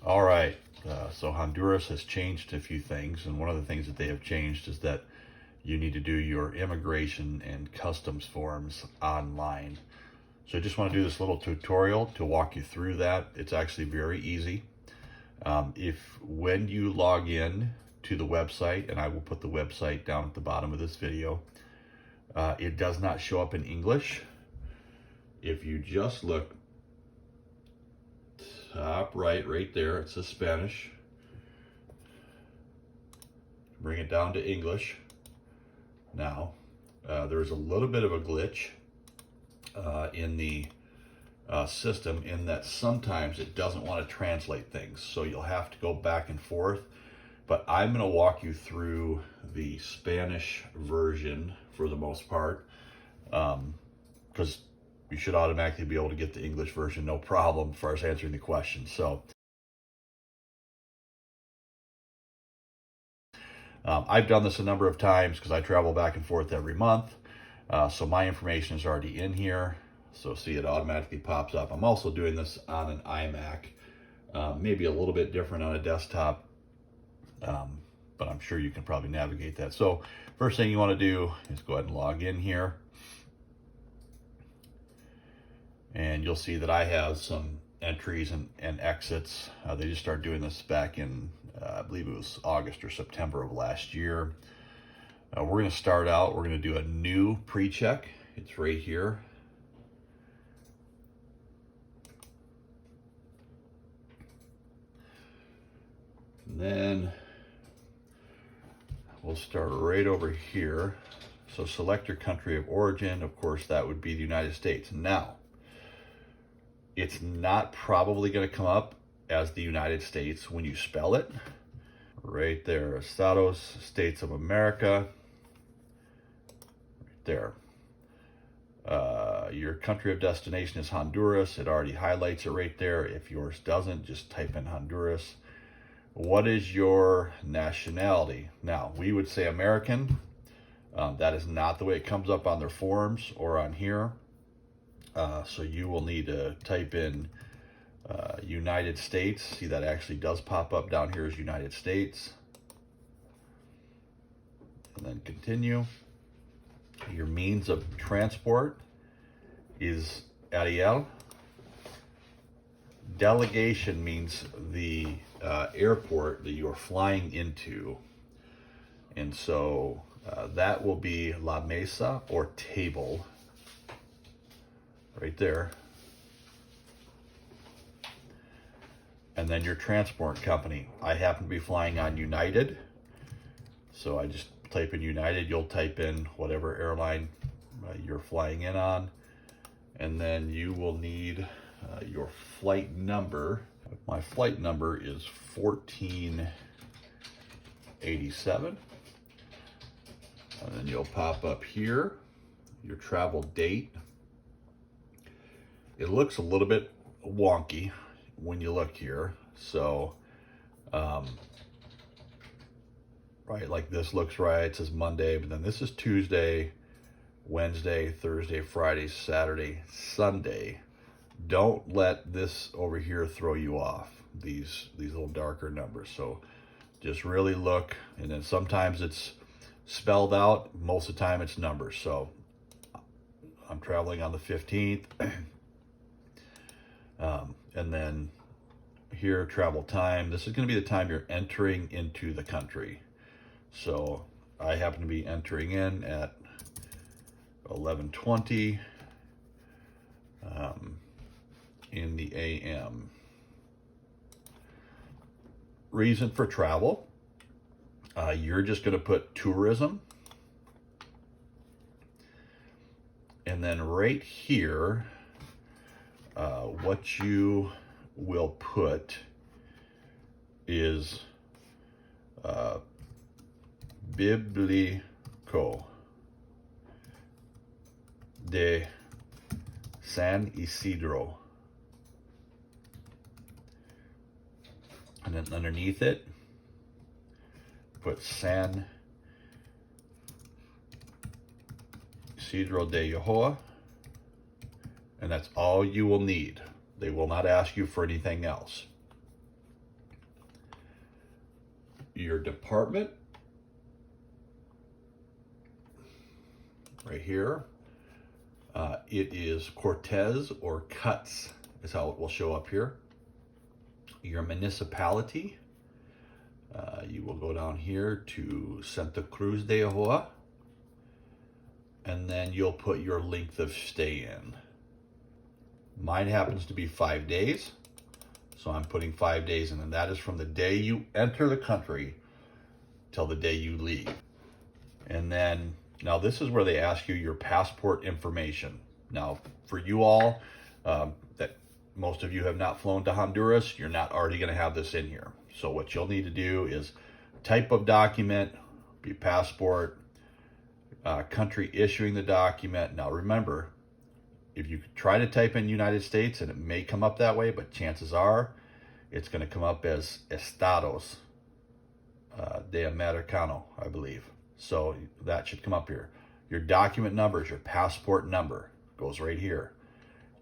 All right, so Honduras has changed a few things, and one of the things that they have changed is that you need to do your immigration and customs forms online. So I just want to do this little tutorial to walk you through that. It's actually very easy. If when you log in to the website, and I will put the website down at the bottom of this video, it does not show up in English. If you just look top right there, it says Spanish. Bring it down to English. Now, there's a little bit of a glitch in the system in that sometimes it doesn't want to translate things. So you'll have to go back and forth. But I'm going to walk you through the Spanish version for the most part, because you should automatically be able to get the English version, no problem, as far as answering the question. So I've done this a number of times because I travel back and forth every month. So my information is already in here. So see, it automatically pops up. I'm also doing this on an iMac, maybe a little bit different on a desktop, but I'm sure you can probably navigate that. So first thing you want to do is go ahead and log in here. And you'll see that I have some entries and exits. They just started doing this back in, I believe it was August or September of last year. We're going to start out, we're going to do a new pre-check. It's right here. And then we'll start right over here. So select your country of origin. Of course, that would be the United States. Now, it's not probably going to come up as the United States when you spell it. Right there, Estados, States of America. Right there. Your country of destination is Honduras. It already highlights it right there. If yours doesn't, just type in Honduras. What is your nationality? Now, we would say American. That is not the way it comes up on their forms or on here. So you will need to type in United States. See, that actually does pop up down here as United States. And then continue. Your means of transport is Ariel. Delegation means the airport that you are flying into. And so that will be La Mesa or table. Right there. And then your transport company. I happen to be flying on United. So I just type in United. You'll type in whatever airline you're flying in on. And then you will need your flight number. My flight number is 1487. And then you'll pop up here your travel date. It looks a little bit wonky when you look here. So, right, like this looks right. It says Monday, but then this is Tuesday, Wednesday, Thursday, Friday, Saturday, Sunday. Don't let this over here throw you off, these little darker numbers. So just really look, and then sometimes it's spelled out. Most of the time it's numbers. So I'm traveling on the 15th. And then here, travel time. This is going to be the time you're entering into the country. So I happen to be entering in at 11:20 in the AM. Reason for travel. You're just going to put tourism. And then right here, what you will put is BIBLICO de San Isidro. And then underneath it, put San Isidro de YOJOA. And that's all you will need. They will not ask you for anything else. your department right here. It is Cortez or Cuts is how it will show up here. Your municipality, you will go down here to Santa Cruz de YOJOA, and then you'll put your length of stay in. Mine happens to be 5 days, so I'm putting 5 days in, and that is from the day you enter the country till the day you leave. And then, now this is where they ask you your passport information. Now, for you all, that most of you have not flown to Honduras, you're not already going to have this in here. So what you'll need to do is type of document, be passport, country issuing the document. Now remember, if you try to type in United States, and it may come up that way, but chances are it's going to come up as Estados de Americano, I believe. So that should come up here. Your document number is your passport number. Goes right here.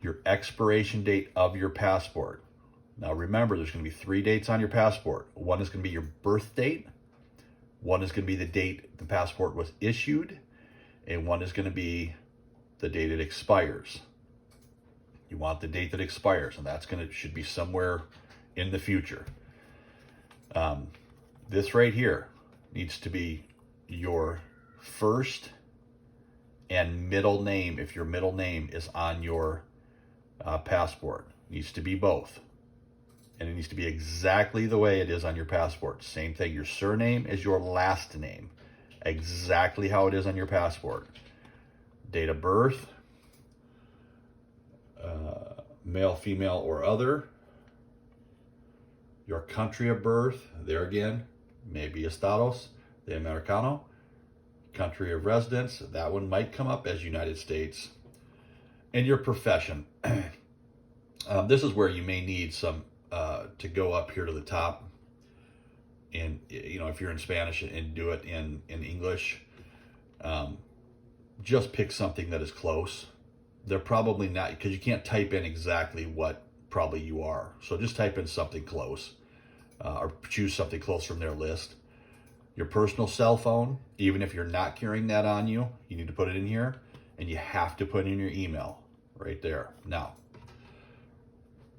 Your expiration date of your passport. Now remember, there's going to be 3 dates on your passport. One is going to be your birth date. One is going to be the date the passport was issued. And one is going to be the date it expires. You want the date that expires, and that's should be somewhere in the future. This right here needs to be your first and middle name. If your middle name is on your passport, it needs to be both, and it needs to be exactly the way it is on your passport. Same thing, your surname is your last name, exactly how it is on your passport. Date of birth, male, female, or other. Your country of birth, there again, maybe Estados de Americano. Country of residence, that one might come up as United States. And your profession. This is where you may need some to go up here to the top, and if you're in Spanish, and do it in English. Just pick something that is close. They're probably not, because you can't type in exactly what probably you are. So just type in something close, or choose something close from their list. Your personal cell phone, even if you're not carrying that on you, you need to put it in here, and you have to put in your email right there. Now,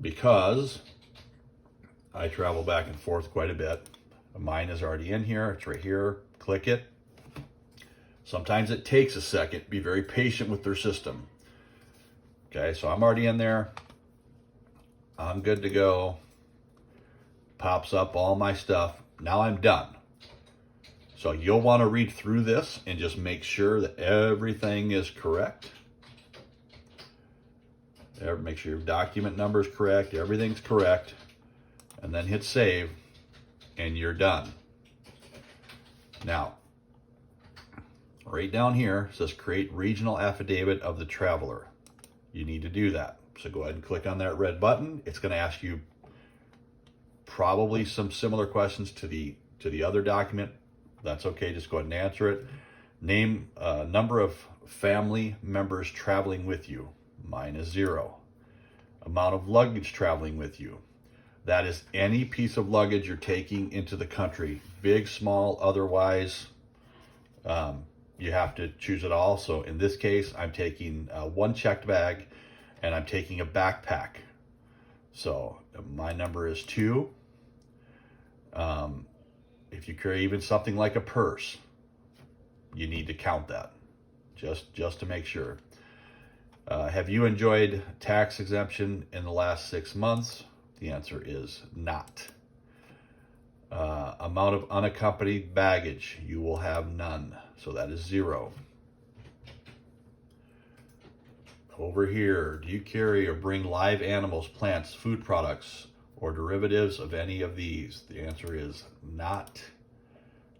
because I travel back and forth quite a bit, mine is already in here. It's right here. Click it. Sometimes it takes a second. Be very patient with their system. Okay, so I'm already in there. I'm good to go. Pops up all my stuff. Now I'm done. So you'll want to read through this and just make sure that everything is correct. Make sure your document number is correct. Everything's correct. And then hit save, and you're done. Now, right down here says create regional affidavit of the traveler. You need to do that. So go ahead and click on that red button. It's going to ask you probably some similar questions to the other document. That's okay. Just go ahead and answer it. Name number of family members traveling with you. Mine is 0. Amount of luggage traveling with you. That is any piece of luggage you're taking into the country, big, small, otherwise. You have to choose it all. So in this case, I'm taking one checked bag, and I'm taking a backpack. So my number is 2. If you carry even something like a purse, you need to count that just to make sure. Have you enjoyed tax exemption in the last 6 months? The answer is not. Amount of unaccompanied baggage, you will have none. So that is 0. Over here, do you carry or bring live animals, plants, food products, or derivatives of any of these? The answer is not.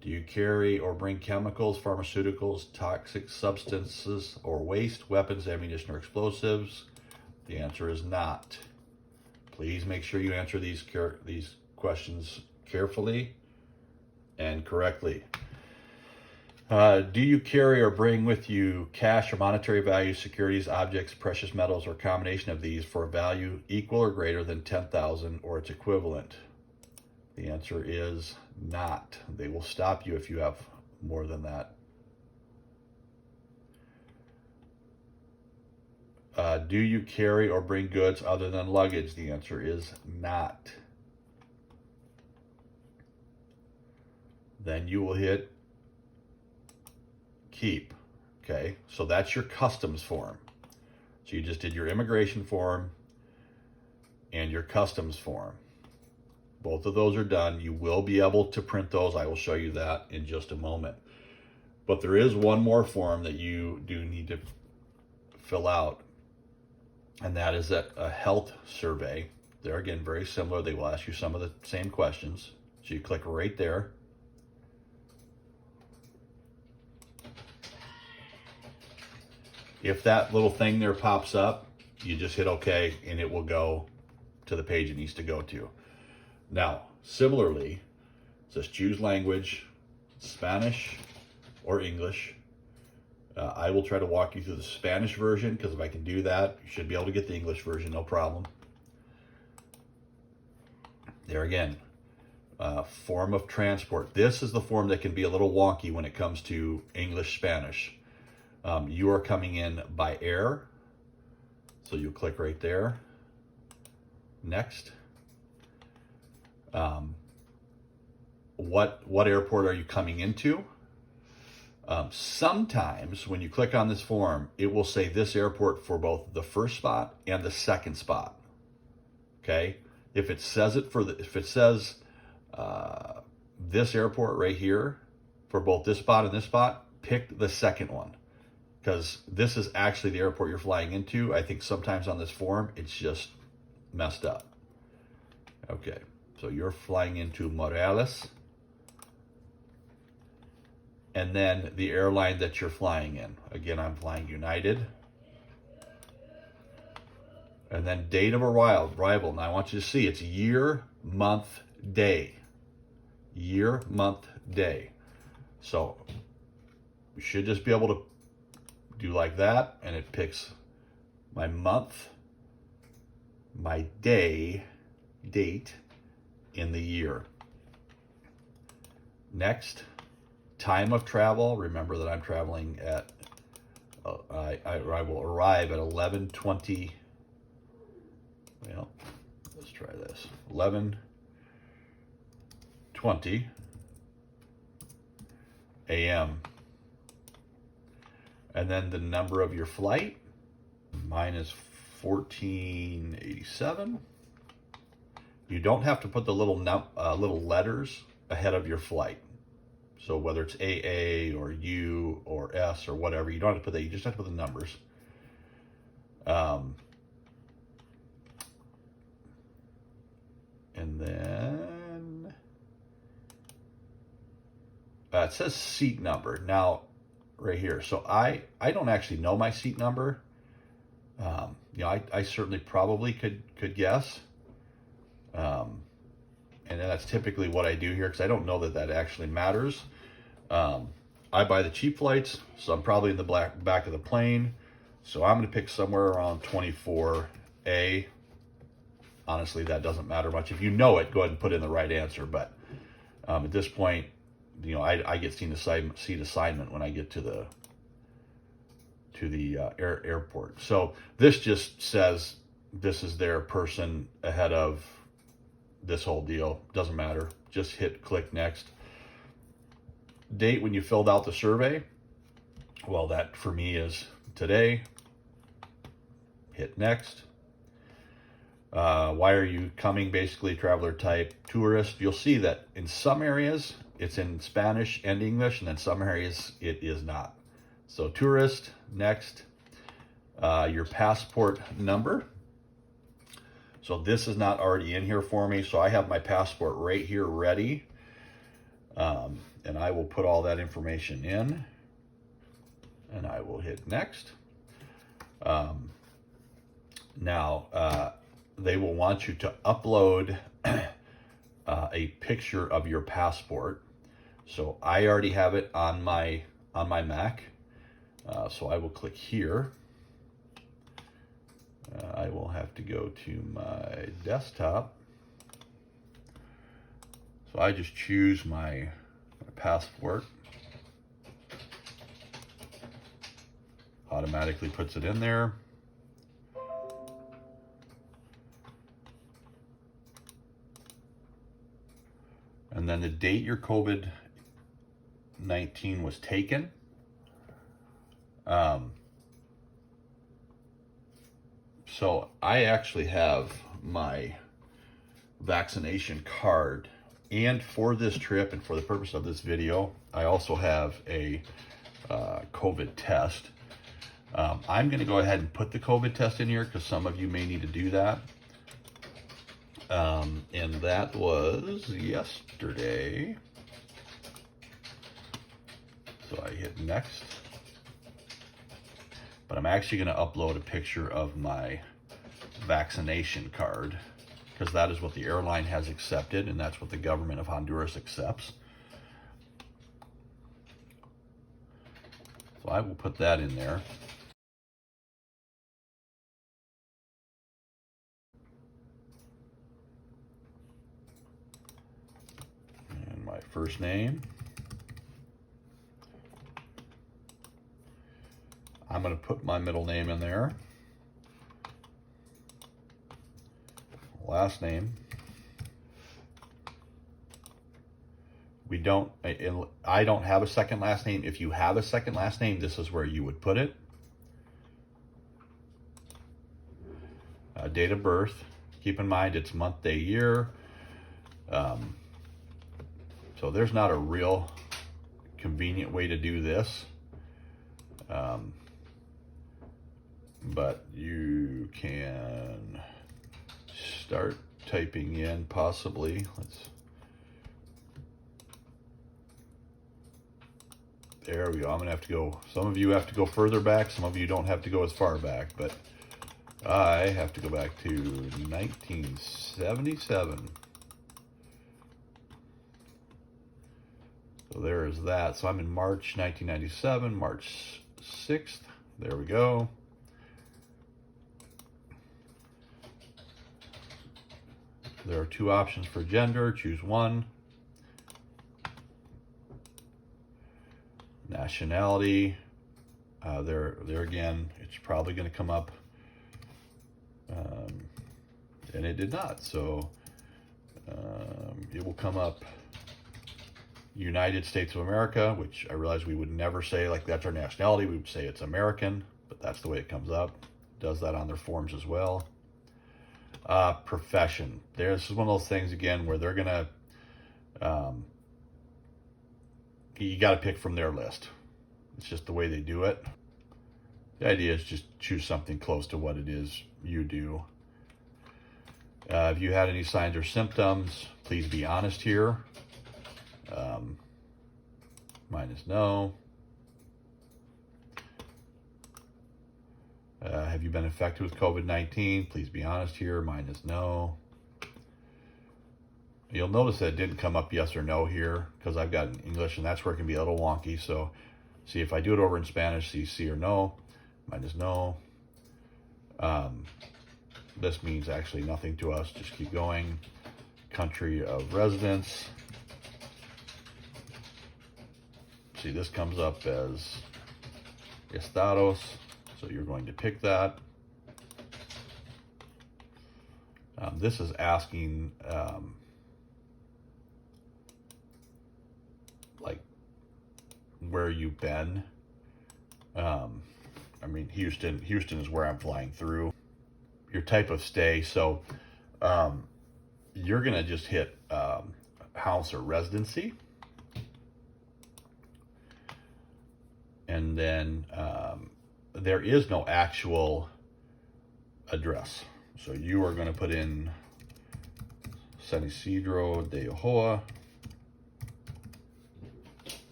Do you carry or bring chemicals, pharmaceuticals, toxic substances, or waste, weapons, ammunition, or explosives? The answer is not. Please make sure you answer these questions carefully and correctly. Do you carry or bring with you cash or monetary value, securities, objects, precious metals, or a combination of these for a value equal or greater than $10,000 or its equivalent? The answer is not. They will stop you if you have more than that. Do you carry or bring goods other than luggage? The answer is not. Then you will hit keep. Okay, so that's your customs form. So you just did your immigration form and your customs form. Both of those are done. You will be able to print those. I will show you that in just a moment. But there is one more form that you do need to fill out, and that is a health survey. They're, again, very similar. They will ask you some of the same questions. So you click right there. If that little thing there pops up, you just hit OK, and it will go to the page it needs to go to. Now, similarly, it says choose language, Spanish or English. I will try to walk you through the Spanish version, because if I can do that, you should be able to get the English version, no problem. There again, form of transport. This is the form that can be a little wonky when it comes to English, Spanish. You are coming in by air, so you click right there. Next. What airport are you coming into? Sometimes when you click on this form, it will say this airport for both the first spot and the second spot. Okay, if it says this airport right here for both this spot and this spot, pick the second one, because this is actually the airport you're flying into. I think sometimes on this form it's just messed up. Okay, so you're flying into Morales, and then the airline that you're flying in. Again, I'm flying United. And then date of arrival. Now I want you to see it's year, month, day. Year, month, day. So you should just be able to do like that, and it picks my month, my day, date in the year. Next, time of travel. Remember that I'm traveling at, I will arrive at 11:20. Well, let's try this. 11:20 a.m. And then the number of your flight. Mine is 1487. You don't have to put the little letters ahead of your flight. So whether it's AA or U or S or whatever, you don't have to put that. You just have to put the numbers. And then it says seat number. Now, right here. So I don't actually know my seat number. I certainly probably could guess. And then that's typically what I do here, because I don't know that actually matters. I buy the cheap flights, so I'm probably in the back of the plane. So I'm going to pick somewhere around 24A. Honestly, that doesn't matter much. If you know it, go ahead and put in the right answer. But at this point, I get seat assignment when I get to the airport. So this just says this is their person ahead of this whole deal. Doesn't matter. Just hit click next. Date when you filled out the survey. Well, that for me is today. Hit next. Why are you coming? Basically, traveler type, tourist. You'll see that in some areas it's in Spanish and English, and then some areas it is not. So tourist, next. Your passport number. So this is not already in here for me, so I have my passport right here ready. And I will put all that information in, and I will hit next. Now, they will want you to upload a picture of your passport. So I already have it on my Mac. So I will click here. I will have to go to my desktop. So I just choose my passport. Automatically puts it in there. And then the date your COVID-19 was taken. So I actually have my vaccination card, and for this trip and for the purpose of this video, I also have a COVID test. I'm going to go ahead and put the COVID test in here because some of you may need to do that. And that was yesterday. So I hit next. But I'm actually going to upload a picture of my vaccination card because that is what the airline has accepted, and that's what the government of Honduras accepts. So I will put that in there. And my first name. I'm going to put my middle name in there. Last name. I don't have a second last name. If you have a second last name, this is where you would put it. Date of birth. Keep in mind it's month, day, year. So there's not a real convenient way to do this. But you can start typing in possibly. There we go. I'm gonna have to go. Some of you have to go further back. Some of you don't have to go as far back, but I have to go back to 1977. So there is that. So I'm in March 1997, March 6th. There we go. There are two options for gender. Choose one. Nationality. There again, it's probably going to come up. And it did not. So it will come up United States of America, which I realize we would never say like that's our nationality. We would say it's American, but that's the way it comes up. It does that on their forms as well. Profession. This is one of those things again where they're gonna you got to pick from their list. It's just the way they do it. The idea is just choose something close to what it is you do. If you had any signs or symptoms, please be honest here. Mine is no. Have you been infected with COVID-19? Please be honest here. Mine is no. You'll notice that it didn't come up yes or no here because I've got English, and that's where it can be a little wonky. So see if I do it over in Spanish, see C or no. Mine is no. This means actually nothing to us. Just keep going. Country of residence. See, this comes up as estados. So you're going to pick that. This is asking like where you've been. I mean, Houston is where I'm flying through. Your type of stay. So you're going to just hit house or residency. And then there is no actual address. So you are going to put in San Isidro de YOJOA.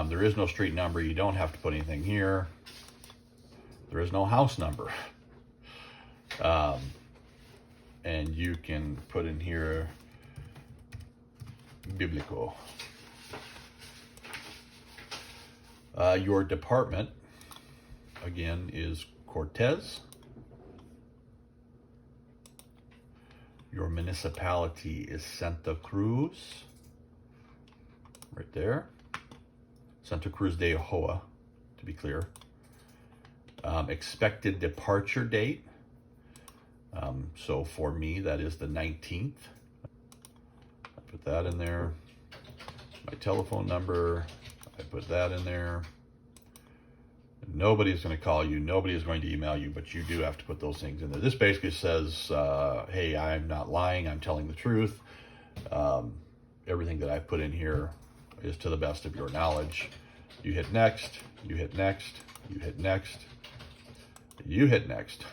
There is no street number. You don't have to put anything here. There is no house number. And you can put in here BIBLICO. Your department, again, is Cortez. Your municipality is Santa Cruz, right there. Santa Cruz de YOJOA, to be clear. Expected departure date. So for me, that is the 19th. I put that in there. My telephone number, I put that in there. Nobody's going to call you. Nobody is going to email you, but you do have to put those things in there. This basically says, hey, I'm not lying. I'm telling the truth. Everything that I've put in here is to the best of your knowledge. You hit next, you hit next, you hit next, you hit next,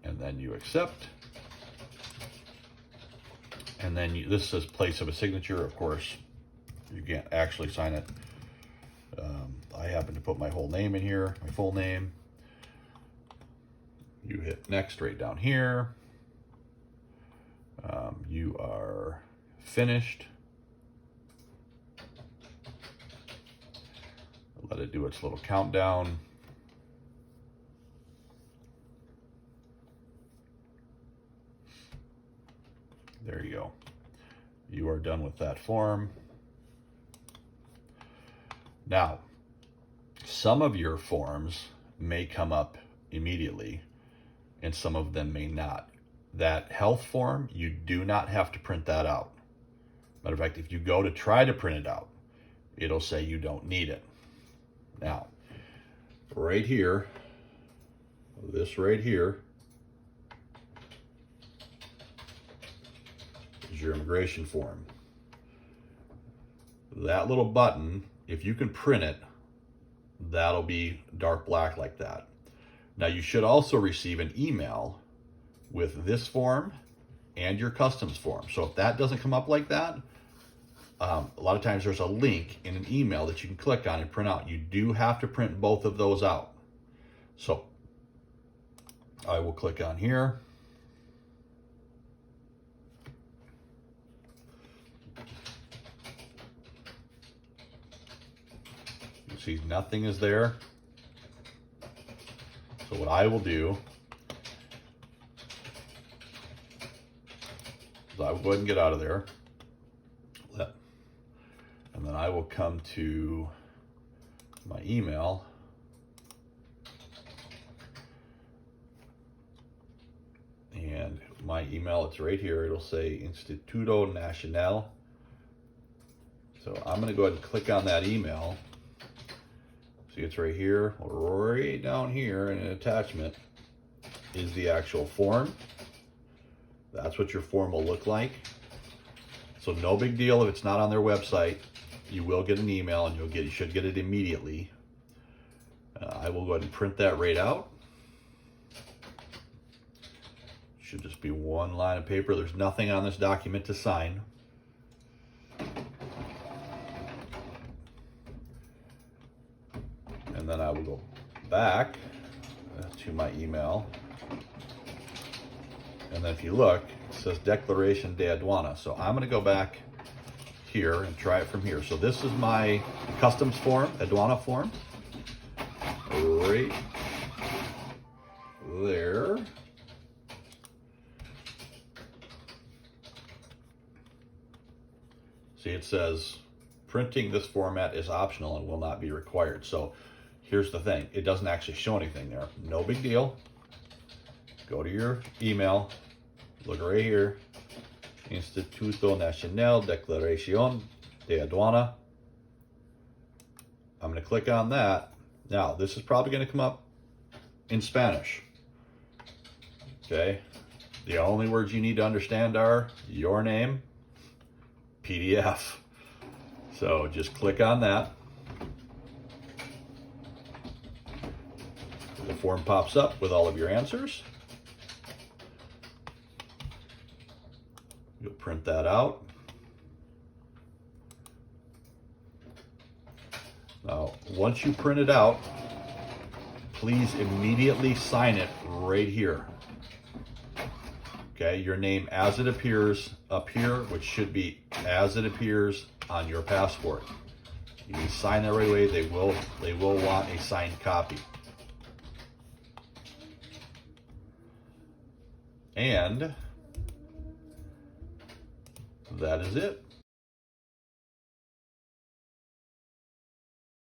and then you accept. And then this says place of a signature. Of course, you can't actually sign it. I happen to put my whole name in here, my full name. You hit next right down here. You are finished. Let it do its little countdown. There you go. You are done with that form. Now, some of your forms may come up immediately and some of them may not. That health form, you do not have to print that out. Matter of fact, if you go to try to print it out, it'll say you don't need it. Now, right here, this right here is your immigration form. That little button, if you can print it, that'll be dark black like that. Now you should also receive an email with this form and your customs form. So if that doesn't come up like that, a lot of times there's a link in an email that you can click on and print out. You do have to print both of those out. So I will click on here. You see nothing is there. So what I will do is I will go ahead and get out of there. And then I will come to my email. And my email, it's right here. It'll say Instituto Nacional. So I'm going to go ahead and click on that email. See, it's right here, right down here in an attachment is the actual form. That's what your form will look like. So no big deal if it's not on their website. You will get an email and you should get it immediately. I will go ahead and print that right out. Should just be one line of paper. There's nothing on this document to sign. And then I will go back to my email. And then if you look, it says Declaration de Aduana. So I'm going to go back here and try it from here. So this is my customs form, aduana form. Right there. See, it says printing this format is optional and will not be required. So here's the thing. It doesn't actually show anything there. No big deal. Go to your email. Look right here. Instituto Nacional Declaración de Aduana. I'm going to click on that. Now, this is probably going to come up in Spanish. Okay. The only words you need to understand are your name, PDF. So just click on that. The form pops up with all of your answers. You'll print that out. Now, once you print it out, please immediately sign it right here. Okay, your name as it appears up here, which should be as it appears on your passport. You can sign that right away. They will want a signed copy. And that is it.